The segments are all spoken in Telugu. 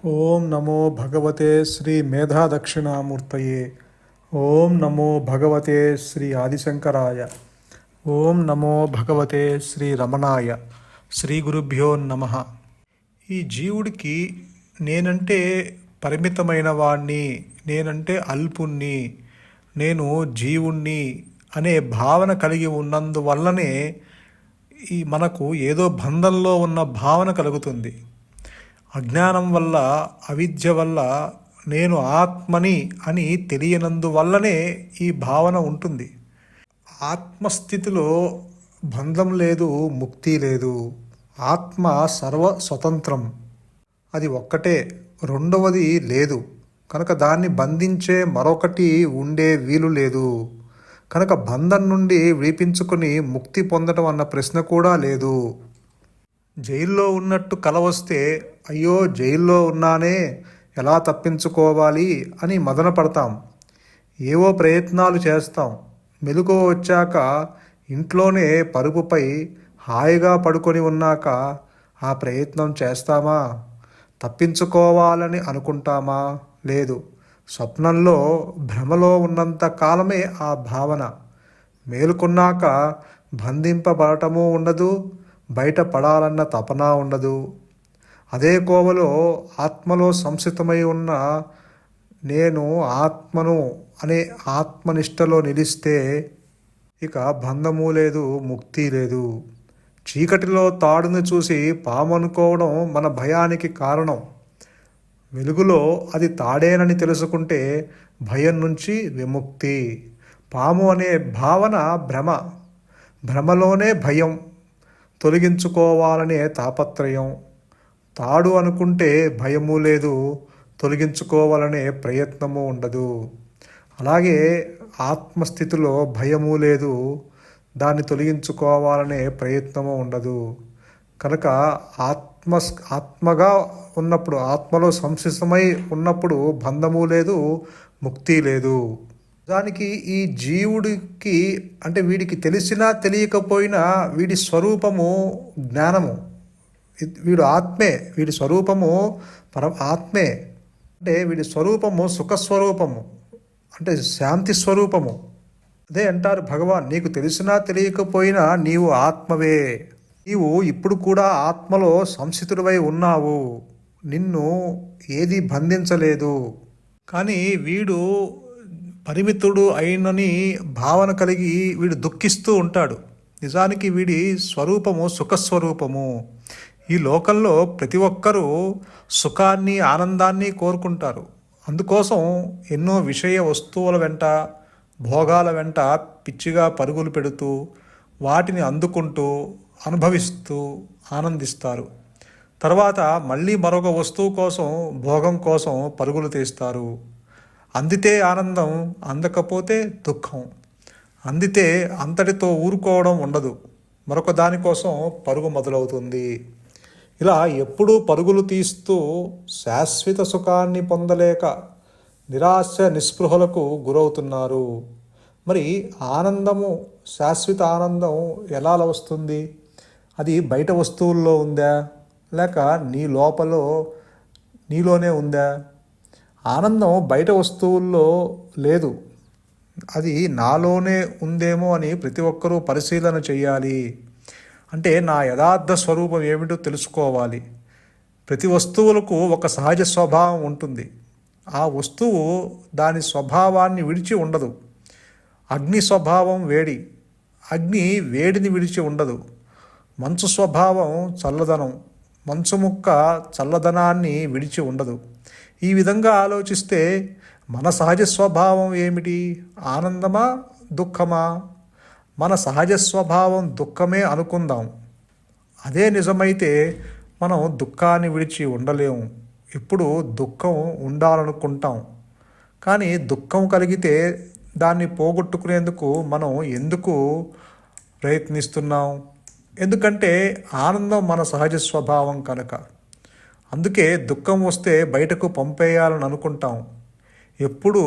ఓం నమో భగవతే శ్రీ మేధా దక్షిణామూర్తయే. ఓం నమో భగవతే శ్రీ ఆదిశంకరాయ. ఓం నమో భగవతే శ్రీ రమణాయ. శ్రీ గురుభ్యో నమః. ఈ జీవుడికి నేనంటే పరిమితమైన వాణ్ణి, నేనంటే అల్పుణ్ణి, నేను జీవుణ్ణి అనే భావన కలిగి ఉన్నందువల్లనే మనకు ఏదో బంధంలో ఉన్న భావన కలుగుతుంది. అజ్ఞానం వల్ల, అవిద్య వల్ల నేను ఆత్మని అని తెలియనందువల్లనే ఈ భావన ఉంటుంది. ఆత్మస్థితిలో బంధం లేదు, ముక్తి లేదు. ఆత్మ సర్వ స్వతంత్రం, అది ఒక్కటే, రెండవది లేదు. కనుక దాన్ని బంధించే మరొకటి ఉండే వీలు లేదు. కనుక బంధం నుండి విడిపించుకొని ముక్తి పొందడం అన్న ప్రశ్న కూడా లేదు. జైల్లో ఉన్నట్టు కల వస్తే, అయ్యో జైల్లో ఉన్నానే, ఎలా తప్పించుకోవాలి అని మదన పడతాం. ఏవో ప్రయత్నాలు చేస్తాం. మెలకువ వచ్చాక ఇంట్లోనే పరుపుపై హాయిగా పడుకొని ఉన్నాక ఆ ప్రయత్నం చేస్తామా? తప్పించుకోవాలని అనుకుంటామా? లేదు. స్వప్నంలో, భ్రమలో ఉన్నంత కాలమే ఆ భావన. మేలుకున్నాక బంధింపబడటమూ ఉండదు, బయట పడాలన్న తపన ఉండదు. అదే కోవలో ఆత్మలో సంసితమై ఉన్న నేను ఆత్మను అనే ఆత్మనిష్టలో నిలిస్తే ఇక బంధము లేదు, ముక్తి లేదు. చీకటిలో తాడును చూసి పాము అనుకోవడం మన భయానికి కారణం. వెలుగులో అది తాడేనని తెలుసుకుంటే భయం నుంచి విముక్తి. పాము అనే భావన భ్రమ, భ్రమలోనే భయం, తొలగించుకోవాలనే తాపత్రయం. తాడు అనుకుంటే భయము లేదు, తొలగించుకోవాలనే ప్రయత్నము ఉండదు. అలాగే ఆత్మస్థితిలో భయము లేదు, దాన్ని తొలగించుకోవాలనే ప్రయత్నము ఉండదు. కనుక ఆత్మగా ఉన్నప్పుడు, ఆత్మలో సంసితమై ఉన్నప్పుడు బంధము లేదు, ముక్తి లేదు. దానికి ఈ జీవుడికి అంటే వీడికి తెలిసినా తెలియకపోయినా వీడి స్వరూపము జ్ఞానము. వీడు ఆత్మే, వీడి స్వరూపము ఆత్మే. అంటే వీడి స్వరూపము సుఖస్వరూపము, అంటే శాంతి స్వరూపము. అదే అంటారు భగవాన్, నీకు తెలిసినా తెలియకపోయినా నీవు ఆత్మవే. నీవు ఇప్పుడు కూడా ఆత్మలో సంసితుడివై ఉన్నావు. నిన్ను ఏది బంధించలేదు. కానీ వీడు పరిమితుడు అయినని భావన కలిగి వీడు దుఃఖిస్తూ ఉంటాడు. నిజానికి వీడి స్వరూపము సుఖస్వరూపము. ఈ లోకంలో ప్రతి ఒక్కరూ సుఖాన్ని, ఆనందాన్ని కోరుకుంటారు. అందుకోసం ఎన్నో విషయ వస్తువుల వెంట, భోగాల వెంట పిచ్చిగా పరుగులు పెడుతూ, వాటిని అందుకుంటూ, అనుభవిస్తూ ఆనందిస్తారు. తర్వాత మళ్ళీ మరొక వస్తువు కోసం, భోగం కోసం పరుగులు తీస్తారు. అందితే ఆనందం, అందకపోతే దుఃఖం. అందితే అంతటితో ఊరుకోవడం ఉండదు, మరొక దానికోసం పరుగు మొదలవుతుంది. ఇలా ఎప్పుడూ పరుగులు తీస్తూ శాశ్వత సుఖాన్ని పొందలేక నిరాశ, నిస్పృహలకు గురవుతున్నారు. మరి ఆనందము, శాశ్వత ఆనందం ఎలా వస్తుంది? అది బయట వస్తువుల్లో ఉందా, లేక నీ నీలోనే ఉందా? ఆనందం బయట వస్తువుల్లో లేదు, అది నాలోనే ఉందేమో అని ప్రతి ఒక్కరూ పరిశీలన చేయాలి. అంటే నా యథార్థ స్వరూపం ఏమిటో తెలుసుకోవాలి. ప్రతి వస్తువులకు ఒక సహజ స్వభావం ఉంటుంది. ఆ వస్తువు దాని స్వభావాన్ని విడిచి ఉండదు. అగ్ని స్వభావం వేడి, అగ్ని వేడిని విడిచి ఉండదు. మంచు స్వభావం చల్లదనం, మంచు ముక్క చల్లదనాన్ని విడిచి ఉండదు. ఈ విధంగా ఆలోచిస్తే మన సహజ స్వభావం ఏమిటి? ఆనందమా, దుఃఖమా? మన సహజ స్వభావం దుఃఖమే అనుకుందాం. అదే నిజమైతే మనం దుఃఖాన్ని విడిచి ఉండలేము. ఇప్పుడు దుఃఖం ఉండాలనుకుంటాం, కానీ దుఃఖం కలిగితే దాన్ని పోగొట్టుకునేందుకు మనం ఎందుకు ప్రయత్నిస్తున్నాం? ఎందుకంటే ఆనందం మన సహజ స్వభావం కనుక. అందుకే దుఃఖం వస్తే బయటకు పంపేయాలని అనుకుంటాం. ఎప్పుడు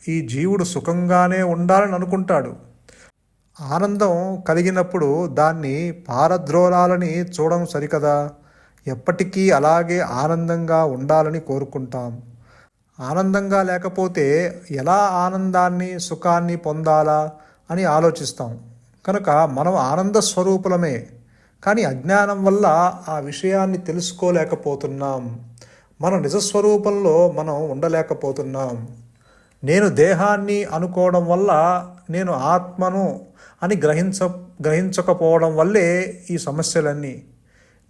ఈ జీవుడు సుఖంగానే ఉండాలని అనుకుంటాడు. ఆనందం కలిగినప్పుడు దాన్ని పారద్రోలాలని చూడడం సరికదా? ఎప్పటికీ అలాగే ఆనందంగా ఉండాలని కోరుకుంటాం. ఆనందంగా లేకపోతే ఎలా ఆనందాన్ని సుఖాన్ని పొందాలా అని ఆలోచిస్తాం. కనుక మనం ఆనంద స్వరూపులమే, కానీ అజ్ఞానం వల్ల ఆ విషయాన్ని తెలుసుకోలేకపోతున్నాం. మన నిజస్వరూపంలో మనం ఉండలేకపోతున్నాం. నేను దేహాన్ని అనుకోవడం వల్ల నేను ఆత్మను అని గ్రహించకపోవడం వల్లే ఈ సమస్యలన్నీ.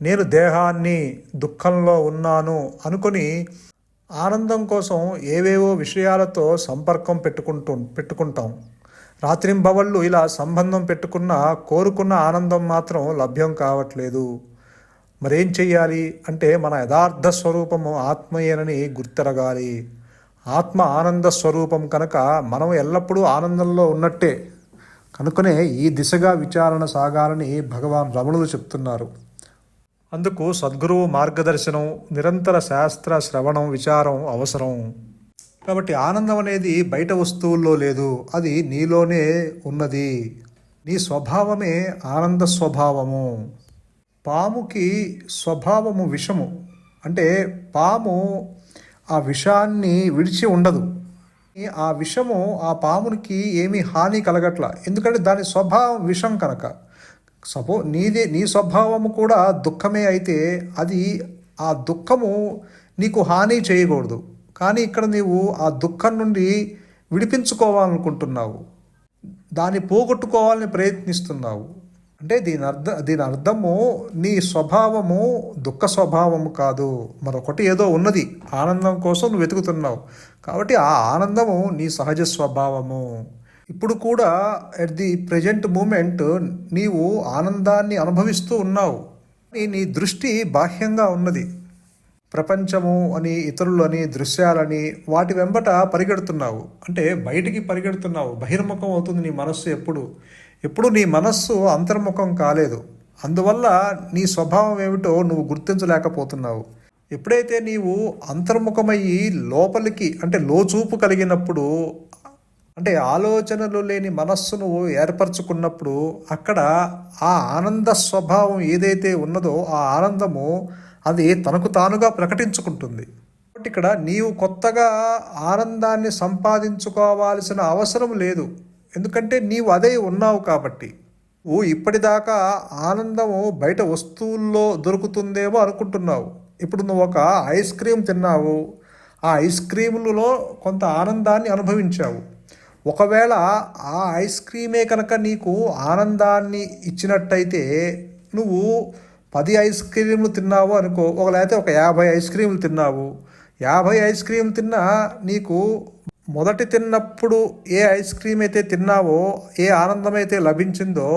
నేను దేహాన్ని, దుఃఖంలో ఉన్నాను అనుకొని ఆనందం కోసం ఏవేవో విషయాలతో సంపర్కం పెట్టుకుంటాం. రాత్రింబవళ్ళు ఇలా సంబంధం పెట్టుకున్న కోరుకున్న ఆనందం మాత్రం లభ్యం కావట్లేదు. మరేం చెయ్యాలి అంటే మన యథార్థ స్వరూపము ఆత్మయేనని గుర్తెరగాలి. ఆత్మ ఆనంద స్వరూపం కనుక మనం ఎల్లప్పుడూ ఆనందంలో ఉన్నట్టే. కనుకనే ఈ దిశగా విచారణ సాగాలని భగవాన్ రమణులు చెప్తున్నారు. అందుకు సద్గురువు మార్గదర్శనం, నిరంతర శాస్త్ర శ్రవణం, విచారం అవసరం. కాబట్టి ఆనందం అనేది బయట వస్తువుల్లో లేదు, అది నీలోనే ఉన్నది. నీ స్వభావమే ఆనంద స్వభావము. పాముకి స్వభావము విషము. అంటే పాము ఆ విషాన్ని విడిచి ఉండదు. ఆ విషము ఆ పామునికి ఏమీ హాని కలగట్ల, ఎందుకంటే దాని స్వభావం విషం కనుక. నీ స్వభావము కూడా దుఃఖమే అయితే అది ఆ దుఃఖము నీకు హాని చేయకూడదు. కానీ ఇక్కడ నీవు ఆ దుఃఖం నుండి విడిపించుకోవాలనుకుంటున్నావు, దాన్ని పోగొట్టుకోవాలని ప్రయత్నిస్తున్నావు. అంటే దీని అర్థము నీ స్వభావము దుఃఖ స్వభావము కాదు, మరొకటి ఏదో ఉన్నది. ఆనందం కోసం నువ్వు వెతుకుతున్నావు, కాబట్టి ఆ ఆనందము నీ సహజ స్వభావము. ఇప్పుడు కూడా ఎట్ ది ప్రజెంట్ మూమెంట్ నీవు ఆనందాన్ని అనుభవిస్తూ ఉన్నావు. నీ దృష్టి బాహ్యంగా ఉన్నది. ప్రపంచము అని, ఇతరులు అని, దృశ్యాలని, వాటి వెంబట పరిగెడుతున్నావు. అంటే బయటికి పరిగెడుతున్నావు, బహిర్ముఖం అవుతుంది నీ మనస్సు. ఎప్పుడు నీ మనస్సు అంతర్ముఖం కాలేదు. అందువల్ల నీ స్వభావం ఏమిటో నువ్వు గుర్తించలేకపోతున్నావు. ఎప్పుడైతే నీవు అంతర్ముఖమయ్యి లోపలికి అంటే లోచూపు కలిగినప్పుడు, అంటే ఆలోచనలు లేని మనస్సును ఏర్పరచుకున్నప్పుడు, అక్కడ ఆ ఆనంద స్వభావం ఏదైతే ఉన్నదో ఆ ఆనందము అది తనకు తానుగా ప్రకటించుకుంటుంది. కాబట్టి ఇక్కడ నీవు కొత్తగా ఆనందాన్ని సంపాదించుకోవాల్సిన అవసరం లేదు, ఎందుకంటే నీవు అదే ఉన్నావు కాబట్టి. నువ్వు ఇప్పటిదాకా ఆనందము బయట వస్తువుల్లో దొరుకుతుందేమో అనుకుంటున్నావు. ఇప్పుడు నువ్వు ఒక ఐస్ క్రీమ్ తిన్నావు, ఆ ఐస్ క్రీములలో కొంత ఆనందాన్ని అనుభవించావు. ఒకవేళ ఆ ఐస్ క్రీమే కనుక నీకు ఆనందాన్ని ఇచ్చినట్టయితే నువ్వు 10 ఐస్ క్రీములు తిన్నావు అనుకో, లేకపోతే ఒక 50 ఐస్ క్రీములు తిన్నావు. 50 ఐస్ క్రీములు తిన్నా నీకు మొదటి తిన్నప్పుడు ఏ ఐస్ క్రీమ్ అయితే తిన్నావో, ఏ ఆనందం అయితే లభించిందో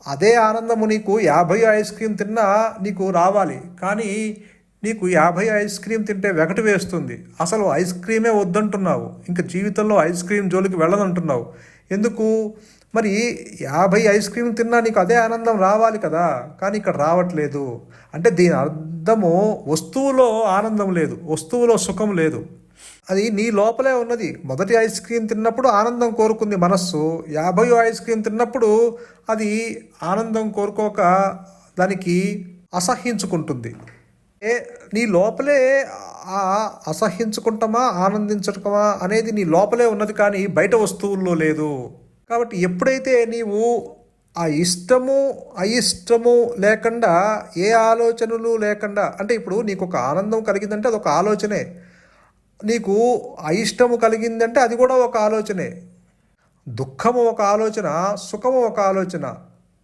అదే ఆనందము నీకు 50 ఐస్ క్రీమ్ తిన్నా నీకు రావాలి. కానీ నీకు 50 ఐస్ క్రీమ్ తింటే వెగటు వేస్తుంది, అసలు ఐస్ క్రీమే వద్దంటున్నావు, ఇంకా జీవితంలో ఐస్ క్రీమ్ జోలికి వెళ్ళదంటున్నావు. ఎందుకు? మరి 50 ఐస్ క్రీమ్ తిన్నా నీకు అదే ఆనందం రావాలి కదా, కానీ ఇక్కడ రావట్లేదు. అంటే దీని అర్థము వస్తువులో ఆనందం లేదు, వస్తువులో సుఖం లేదు, అది నీ లోపలే ఉన్నది. మొదటి ఐస్ క్రీమ్ తిన్నప్పుడు ఆనందం కోరుకుంది మనస్సు, 50 ఐస్ క్రీమ్ తిన్నప్పుడు అది ఆనందం కోరుకోక దానికి అసహ్యించుకుంటుంది. నీ లోపలే ఆ అసహ్యించుకుంటామా ఆనందించటమా అనేది నీ లోపలే ఉన్నది, కానీ బయట వస్తువుల్లో లేదు. కాబట్టి ఎప్పుడైతే నీవు ఆ ఇష్టము అయిష్టము లేకుండా, ఏ ఆలోచనలు లేకుండా, అంటే ఇప్పుడు నీకు ఒక ఆనందం కలిగిందంటే అదొక ఆలోచనే, నీకు అయిష్టము కలిగిందంటే అది కూడా ఒక ఆలోచనే. దుఃఖము ఒక ఆలోచన, సుఖము ఒక ఆలోచన,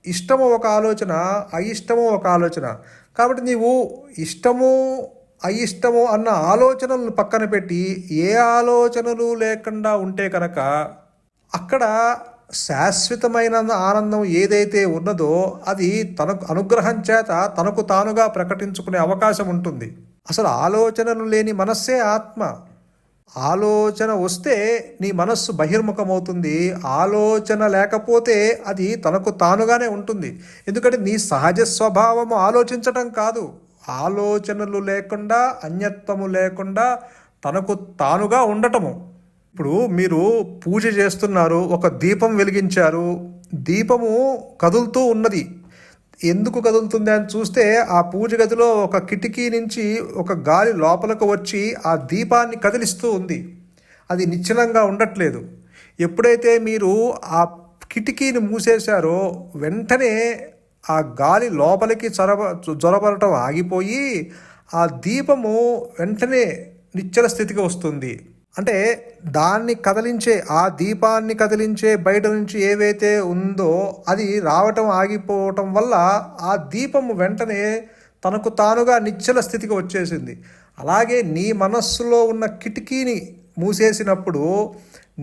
ఇష్టము ఒక ఆలోచన, అయిష్టము ఒక ఆలోచన. కాబట్టి నీవు ఇష్టము అయిష్టము అన్న ఆలోచనలను పక్కన పెట్టి ఏ ఆలోచనలు లేకుండా ఉంటే కనుక అక్కడ శాశ్వతమైన ఆనందం ఏదైతే ఉన్నదో అది తనకు అనుగ్రహం చేత తనకు తానుగా ప్రకటించుకునే అవకాశం ఉంటుంది. అసలు ఆలోచనలు లేని మనస్సే ఆత్మ. ఆలోచన వస్తే నీ మనస్సు బహిర్ముఖమవుతుంది, ఆలోచన లేకపోతే అది తనకు తానుగానే ఉంటుంది. ఎందుకంటే నీ సహజ స్వభావము ఆలోచించటం కాదు, ఆలోచనలు లేకుండా, అన్యత్వము లేకుండా తనకు తానుగా ఉండటము. ఇప్పుడు మీరు పూజ చేస్తున్నారు, ఒక దీపం వెలిగించారు, దీపము కదులుతూ ఉన్నది. ఎందుకు కదులుతుంది అని చూస్తే ఆ పూజ గదిలో ఒక కిటికీ నుంచి ఒక గాలి లోపలకు వచ్చి ఆ దీపాన్ని కదిలిస్తూ ఉంది. అది నిశ్చలంగా ఉండట్లేదు. ఎప్పుడైతే మీరు ఆ కిటికీని మూసేశారో వెంటనే ఆ గాలి లోపలికి జొరబడటం ఆగిపోయి ఆ దీపము వెంటనే నిశ్చల స్థితికి వస్తుంది. అంటే దాన్ని కదిలించే, ఆ దీపాన్ని కదిలించే బయట నుంచి ఏవైతే ఉందో అది రావటం ఆగిపోవటం వల్ల ఆ దీపము వెంటనే తనకు తానుగా నిశ్చల స్థితికి వచ్చేసింది. అలాగే నీ మనస్సులో ఉన్న కిటికీని మూసేసినప్పుడు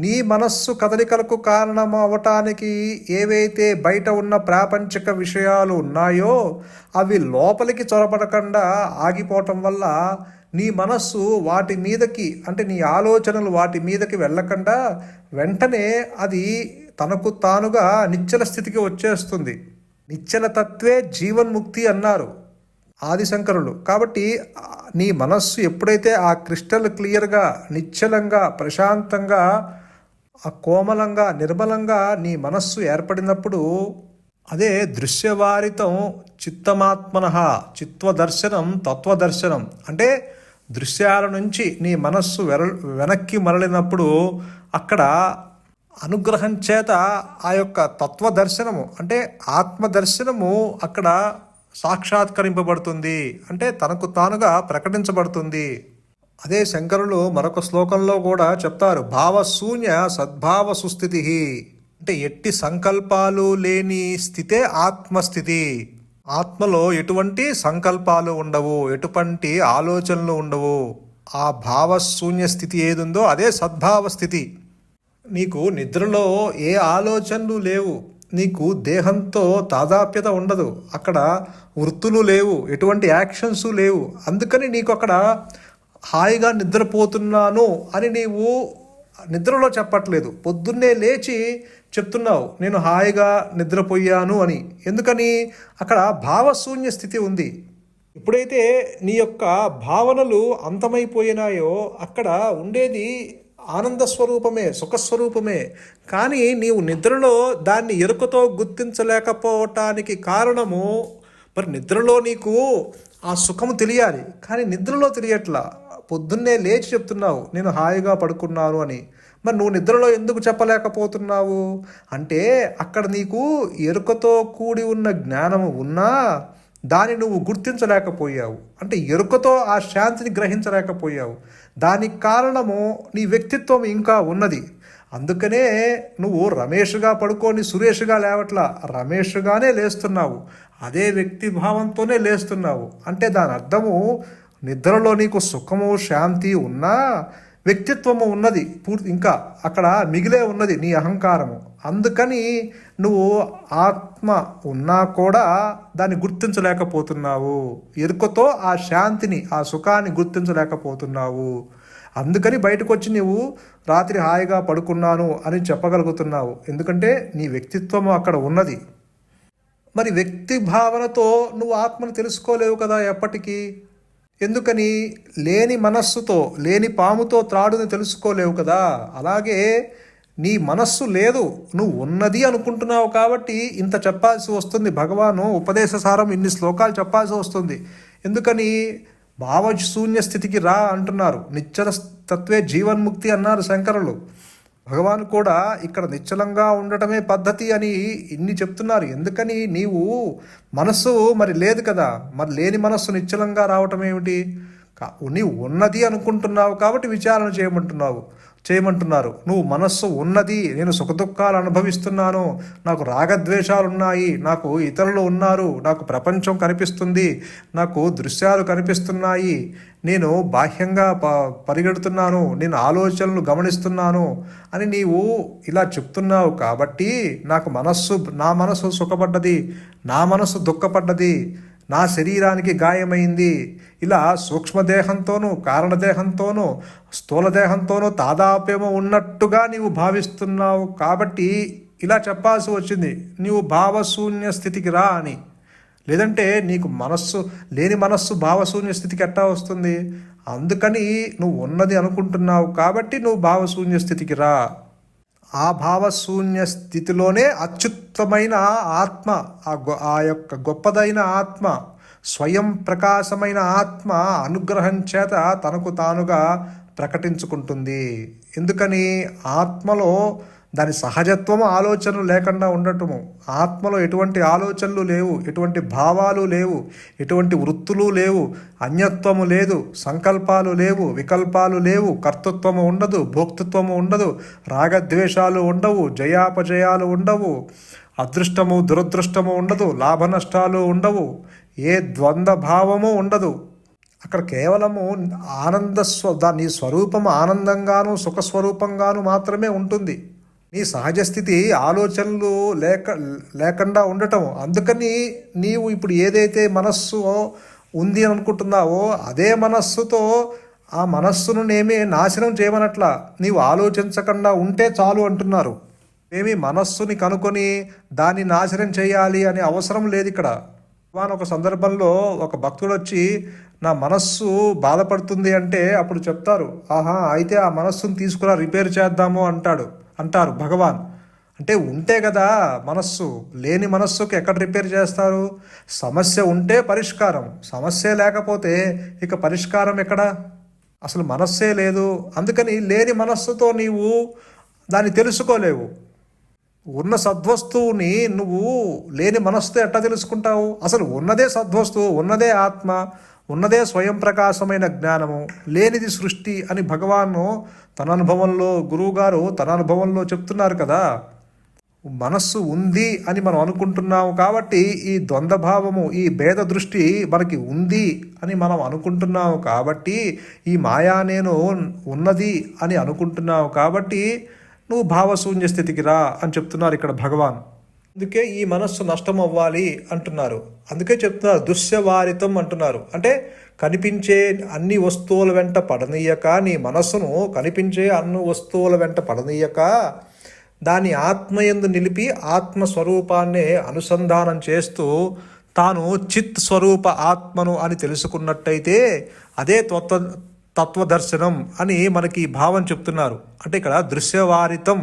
నీ మనస్సు కదలికలకు కారణం అవటానికి ఏవైతే బయట ఉన్న ప్రాపంచిక విషయాలు ఉన్నాయో అవి లోపలికి చొరబడకుండా ఆగిపోవటం వల్ల నీ మనస్సు వాటి మీదకి, అంటే నీ ఆలోచనలు వాటి మీదకి వెళ్ళకుండా వెంటనే అది తనకు తానుగా నిశ్చల స్థితికి వచ్చేస్తుంది. నిశ్చల తత్వే జీవన్ముక్తి అన్నారు ఆదిశంకరులు. కాబట్టి నీ మనస్సు ఎప్పుడైతే ఆ క్రిస్టల్ క్లియర్గా, నిశ్చలంగా, ప్రశాంతంగా, ఆ కోమలంగా, నిర్మలంగా నీ మనస్సు ఏర్పడినప్పుడు అదే దృశ్యవారితం చిత్తమాత్మనః చిత్వదర్శనం తత్వదర్శనం. అంటే దృశ్యాల నుంచి నీ మనస్సు వెనక్కి మరలినప్పుడు అక్కడ అనుగ్రహం చేత ఆ యొక్క తత్వదర్శనము అంటే ఆత్మదర్శనము అక్కడ సాక్షాత్కరింపబడుతుంది. అంటే తనకు తానుగా ప్రకటించబడుతుంది. అదే శంకరులు మరొక శ్లోకంలో కూడా చెప్తారు, భావశూన్య సద్భావ సుస్థితి. అంటే ఎట్టి సంకల్పాలు లేని స్థితే ఆత్మస్థితి. ఆత్మలో ఎటువంటి సంకల్పాలు ఉండవు, ఎటువంటి ఆలోచనలు ఉండవు. ఆ భావశూన్య స్థితి ఏదుందో అదే సద్భావ స్థితి. నీకు నిద్రలో ఏ ఆలోచనలు లేవు, నీకు దేహంతో తాదాప్యత ఉండదు, అక్కడ వృత్తులు లేవు, ఎటువంటి యాక్షన్స్ లేవు. అందుకని నీకు అక్కడ హాయిగా నిద్రపోతున్నాను అని నీవు నిద్రలో చెప్పట్లేదు, పొద్దున్నే లేచి చెప్తున్నావు నేను హాయిగా నిద్రపోయాను అని. ఎందుకని? అక్కడ భావశూన్య స్థితి ఉంది. ఎప్పుడైతే నీ యొక్క భావనలు అంతమైపోయినాయో అక్కడ ఉండేది ఆనంద స్వరూపమే, సుఖస్వరూపమే. కానీ నీవు నిద్రలో దాన్ని ఎరుకతో గుర్తించలేకపోవటానికి కారణము, మరి నిద్రలో నీకు ఆ సుఖము తెలియాలి, కానీ నిద్రలో తెలియట్లా. పొద్దున్నే లేచి చెప్తున్నావు నేను హాయిగా పడుకున్నాను అని. మరి నువ్వు నిద్రలో ఎందుకు చెప్పలేకపోతున్నావు అంటే అక్కడ నీకు ఎరుకతో కూడి ఉన్న జ్ఞానము ఉన్నా దాన్ని నువ్వు గుర్తించలేకపోయావు. అంటే ఎరుకతో ఆ శాంతిని గ్రహించలేకపోయావు. దానికి కారణము నీ వ్యక్తిత్వం ఇంకా ఉన్నది. అందుకనే నువ్వు రమేష్గా పడుకొని సురేష్గా లేవట్లా, రమేష్గానే లేస్తున్నావు, అదే వ్యక్తి భావంతోనే లేస్తున్నావు. అంటే దాని అర్థము నిద్రలో నీకు సుఖము శాంతి ఉన్నా వ్యక్తిత్వము ఉన్నది, ఇంకా అక్కడ మిగిలే ఉన్నది నీ అహంకారము. అందుకని నువ్వు ఆత్మ ఉన్నా కూడా దాన్ని గుర్తించలేకపోతున్నావు, ఎరుకతో ఆ శాంతిని ఆ సుఖాన్ని గుర్తించలేకపోతున్నావు. అందుకని బయటకు వచ్చి నువ్వు రాత్రి హాయిగా పడుకున్నాను అని చెప్పగలుగుతున్నావు, ఎందుకంటే నీ వ్యక్తిత్వము అక్కడ ఉన్నది. మరి వ్యక్తి భావనతో నువ్వు ఆత్మను తెలుసుకోలేవు కదా ఎప్పటికీ. ఎందుకని? లేని మనస్సుతో, లేని పాముతో త్రాడుని తెలుసుకోలేవు కదా. అలాగే నీ మనస్సు లేదు, నువ్వు ఉన్నది అనుకుంటున్నావు కాబట్టి ఇంత చెప్పాల్సి వస్తుంది. భగవాను ఉపదేశసారం ఇన్ని శ్లోకాలు చెప్పాల్సి వస్తుంది. ఎందుకని? భావశూన్య స్థితికి రా అంటున్నారు. నిశ్చల తత్వే జీవన్ముక్తి అన్నారు శంకరులు. భగవాన్ కూడా ఇక్కడ నిశ్చలంగా ఉండటమే పద్ధతి అని ఇన్ని చెప్తున్నారు. ఎందుకని? నీవు మనస్సు మరి లేదు కదా, మరి లేని మనస్సు నిశ్చలంగా రావటం ఏమిటి? నీవు ఉన్నది అనుకుంటున్నావు కాబట్టి విచారణ చేయమంటున్నారు. నువ్వు మనస్సు ఉన్నది, నేను సుఖదుఖాలు అనుభవిస్తున్నాను, నాకు రాగద్వేషాలు ఉన్నాయి, నాకు ఇతరులు ఉన్నారు, నాకు ప్రపంచం కనిపిస్తుంది, నాకు దృశ్యాలు కనిపిస్తున్నాయి, నేను బాహ్యంగా పరిగెడుతున్నాను, నేను ఆలోచనలు గమనిస్తున్నాను అని నీవు ఇలా చెప్తున్నావు. కాబట్టి నా మనస్సు సుఖపడ్డది, నా మనస్సు దుఃఖపడ్డది, నా శరీరానికి గాయమైంది, ఇలా సూక్ష్మదేహంతోనూ కారణదేహంతోనూ స్థూలదేహంతోనూ తాదాప్యము ఉన్నట్టుగా నీవు భావిస్తున్నావు. కాబట్టి ఇలా చెప్పాల్సి వచ్చింది, నీవు భావశూన్య స్థితికి రా అని. లేదంటే నీకు లేని మనస్సు భావశూన్య స్థితికి ఎట్టా వస్తుంది? అందుకని నువ్వు ఉన్నది అనుకుంటున్నావు కాబట్టి నువ్వు భావశూన్య స్థితికి రా. ఆ భావశూన్య స్థితిలోనే అత్యుత్తమైన ఆత్మ, ఆ యొక్క గొప్పదైన ఆత్మ, స్వయం ప్రకాశమైన ఆత్మ అనుగ్రహం చేత తనకు తానుగా ప్రకటించుకుంటుంది. ఎందుకని? ఆత్మలో దాని సహజత్వము ఆలోచనలు లేకుండా ఉండటము. ఆత్మలో ఎటువంటి ఆలోచనలు లేవు, ఎటువంటి భావాలు లేవు, ఎటువంటి వృత్తులు లేవు, అన్యత్వము లేదు, సంకల్పాలు లేవు, వికల్పాలు లేవు, కర్తృత్వము ఉండదు, భోక్తృత్వము ఉండదు, రాగద్వేషాలు ఉండవు, జయాపజయాలు ఉండవు, అదృష్టము దురదృష్టము ఉండదు, లాభ నష్టాలు ఉండవు, ఏ ద్వంద్వ భావము ఉండదు. అక్కడ కేవలము నీ స్వరూపము ఆనందంగాను సుఖస్వరూపంగాను మాత్రమే ఉంటుంది. నీ సహజ స్థితి ఆలోచనలు లేకుండా ఉండటం. అందుకని నీవు ఇప్పుడు ఏదైతే మనస్సు ఉంది అని అనుకుంటున్నావో అదే మనస్సుతో ఆ మనస్సును ఏమీ నాశనం చేయమనట్లా, నీవు ఆలోచించకుండా ఉంటే చాలు అంటున్నారు. ఏమి మనస్సుని కనుకొని దాన్ని నాశనం చేయాలి అనే అవసరం లేదు ఇక్కడ. ఒక సందర్భంలో ఒక భక్తుడు వచ్చి నా మనస్సు బాధపడుతుంది అంటే అప్పుడు చెప్తారు, ఆహా అయితే ఆ మనస్సును తీసుకురా రిపేర్ చేద్దాము అంటారు భగవాన్. అంటే ఉంటే కదా మనస్సు, లేని మనస్సుకి ఎక్కడ రిపేర్ చేస్తారు? సమస్య ఉంటే పరిష్కారం, సమస్య లేకపోతే ఇక పరిష్కారం ఎక్కడ? అసలు మనస్సే లేదు. అందుకని లేని మనస్సుతో నీవు దాన్ని తెలుసుకోలేవు. ఉన్న సద్వస్తువుని నువ్వు లేని మనస్సుతో ఎట్లా తెలుసుకుంటావు? అసలు ఉన్నదే సద్వస్తువు, ఉన్నదే ఆత్మ, ఉన్నదే స్వయం ప్రకాశమైన జ్ఞానము, లేనిది సృష్టి అని భగవాను తన అనుభవంలో, గురువుగారు తన అనుభవంలో చెప్తున్నారు కదా. మనస్సు ఉంది అని మనం అనుకుంటున్నాము కాబట్టి ఈ ద్వంద్వభావము, ఈ భేద దృష్టి మనకి ఉంది అని మనం అనుకుంటున్నాము కాబట్టి, ఈ మాయా నేను ఉన్నది అని అనుకుంటున్నావు కాబట్టి నువ్వు భావశూన్య స్థితికి రా అని చెప్తున్నారు ఇక్కడ భగవాన్. అందుకే ఈ మనస్సు నష్టం అవ్వాలి అంటున్నారు. అందుకే చెప్తున్నారు దృశ్యవారితం అంటున్నారు. అంటే కనిపించే అన్ని వస్తువుల వెంట పడనీయక, నీ మనస్సును కనిపించే అన్ని వస్తువుల వెంట పడనీయక దాని ఆత్మయందు నిలిపి ఆత్మస్వరూపాన్నే అనుసంధానం చేస్తూ తాను చిత్ స్వరూప ఆత్మను అని తెలుసుకున్నట్టయితే అదే తత్వదర్శనం అని మనకి భావం చెప్తున్నారు. అంటే ఇక్కడ దృశ్యవారితం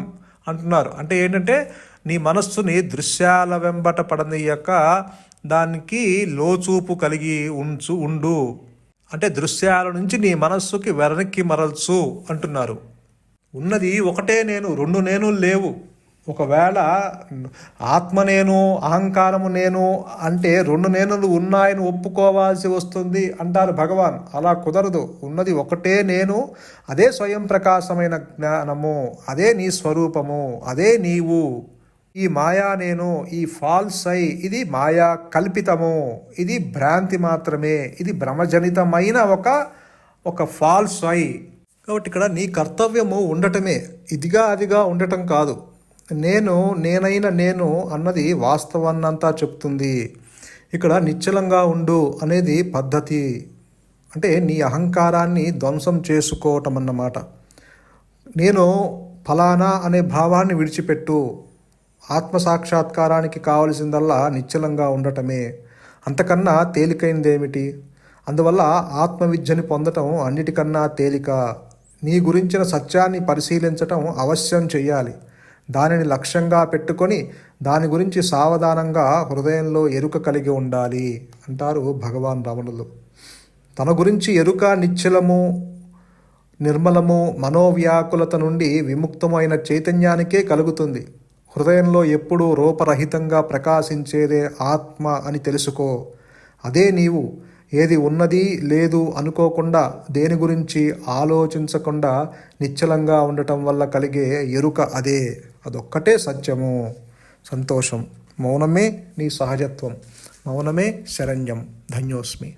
అంటున్నారు. అంటే ఏంటంటే నీ మనస్సుని దృశ్యాల వెంబట పడనీయక దానికి లోచూపు కలిగి ఉండు. అంటే దృశ్యాల నుంచి నీ మనస్సుకి వెనక్కి మరల్చు అంటున్నారు. ఉన్నది ఒకటే నేను, రెండు నేను లేవు. ఒకవేళ ఆత్మ నేను, అహంకారము నేను అంటే రెండు నేనులు ఉన్నాయని ఒప్పుకోవాల్సి వస్తుంది అంటారు భగవాన్. అలా కుదరదు. ఉన్నది ఒకటే నేను, అదే స్వయం ప్రకాశమైన జ్ఞానము, అదే నీ స్వరూపము, అదే నీవు. ఈ మాయా నేను, ఈ ఫాల్స్ ఐ, ఇది మాయా కల్పితము, ఇది భ్రాంతి మాత్రమే, ఇది భ్రమజనితమైన ఒక ఫాల్స్ ఐ. కాబట్టి ఇక్కడ నీ కర్తవ్యము ఉండటమే, ఇదిగా అదిగా ఉండటం కాదు. నేనైన నేను అన్నది వాస్తవాన్నంతా చెప్తుంది. ఇక్కడ నిశ్చలంగా ఉండు అనేది పద్ధతి. అంటే నీ అహంకారాన్ని ధ్వంసం చేసుకోవటం అన్నమాట. నేను ఫలానా అనే భావాన్ని విడిచిపెట్టు. ఆత్మసాక్షాత్కారానికి కావలసిందల్లా నిశ్చలంగా ఉండటమే. అంతకన్నా తేలికైందేమిటి? అందువల్ల ఆత్మవిద్యని పొందటం అన్నిటికన్నా తేలిక. నీ గురించిన సత్యాన్ని పరిశీలించటం అవశ్యం చెయ్యాలి. దానిని లక్ష్యంగా పెట్టుకొని దాని గురించి సావధానంగా హృదయంలో ఎరుక కలిగి ఉండాలి అంటారు భగవాన్ రమణులు. తన గురించి ఎరుక నిశ్చలము, నిర్మలము, మనోవ్యాకులత నుండి విముక్తమైన చైతన్యానికే కలుగుతుంది. హృదయంలో ఎప్పుడూ రూపరహితంగా ప్రకాశించేదే ఆత్మ అని తెలుసుకో. అదే నీవు. ఏది ఉన్నది లేదు అనుకోకుండా, దేని గురించి ఆలోచించకుండా నిశ్చలంగా ఉండటం వల్ల కలిగే ఎరుక అదే. అదొక్కటే సత్యము. సంతోషం. మౌనమే నీ సహజత్వం. మౌనమే శరణ్యం. ధన్యోస్మి.